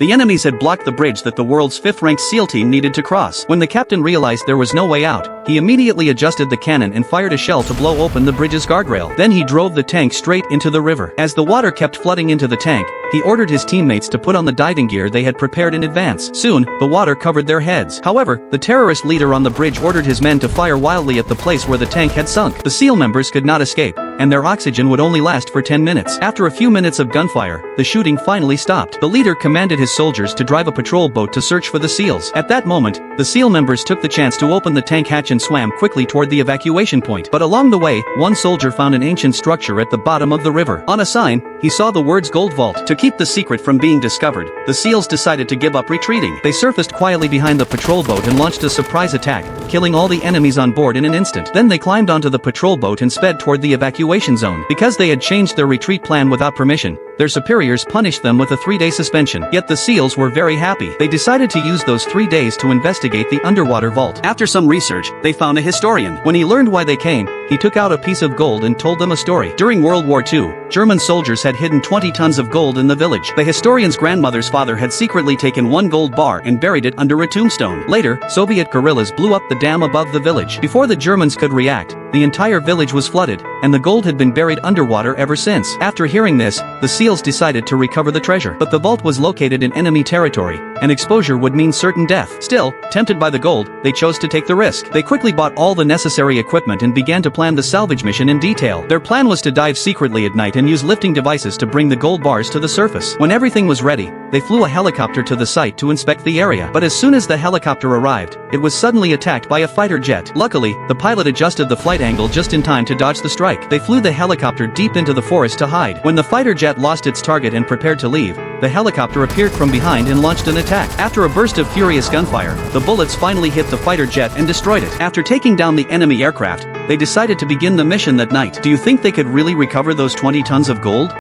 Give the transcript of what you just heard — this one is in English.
The enemies had blocked the bridge that the world's fifth-ranked SEAL team needed to cross. When the captain realized there was no way out, he immediately adjusted the cannon and fired a shell to blow open the bridge's guardrail. Then he drove the tank straight into the river. As the water kept flooding into the tank, he ordered his teammates to put on the diving gear they had prepared in advance. Soon, the water covered their heads. However, the terrorist leader on the bridge ordered his men to fire wildly at the place where the tank had sunk. The SEAL members could not escape, and their oxygen would only last for 10 minutes. After a few minutes of gunfire, the shooting finally stopped. The leader commanded his soldiers to drive a patrol boat to search for the SEALs. At that moment, the SEAL members took the chance to open the tank hatch and swam quickly toward the evacuation point. But along the way, one soldier found an ancient structure at the bottom of the river. On a sign, he saw the words Gold Vault. To keep the secret from being discovered, the SEALs decided to give up retreating. They surfaced quietly behind the patrol boat and launched a surprise attack, killing all the enemies on board in an instant. Then they climbed onto the patrol boat and sped toward the evacuation zone. Because they had changed their retreat plan without permission, their superiors punished them with a 3-day suspension. Yet the SEALs were very happy. They decided to use those 3 days to investigate the underwater vault. After some research, they found a historian. When he learned why they came, he took out a piece of gold and told them a story. During World War II, German soldiers had hidden 20 tons of gold in the village. The historian's grandmother's father had secretly taken one gold bar and buried it under a tombstone. Later, Soviet guerrillas blew up the dam above the village. Before the Germans could react, the entire village was flooded, and the gold had been buried underwater ever since. After hearing this, the SEALs decided to recover the treasure. But the vault was located in enemy territory, and exposure would mean certain death. Still, tempted by the gold, they chose to take the risk. They quickly bought all the necessary equipment and began to plan the salvage mission in detail. Their plan was to dive secretly at night and use lifting devices to bring the gold bars to the surface. When everything was ready, they flew a helicopter to the site to inspect the area. But as soon as the helicopter arrived, it was suddenly attacked by a fighter jet. Luckily, the pilot adjusted the flight angle just in time to dodge the strike. They flew the helicopter deep into the forest to hide. When the fighter jet lost its target and prepared to leave, the helicopter appeared from behind and launched an attack. After a burst of furious gunfire, the bullets finally hit the fighter jet and destroyed it. After taking down the enemy aircraft, they decided to begin the mission that night. Do you think they could really recover those 20 tons of gold?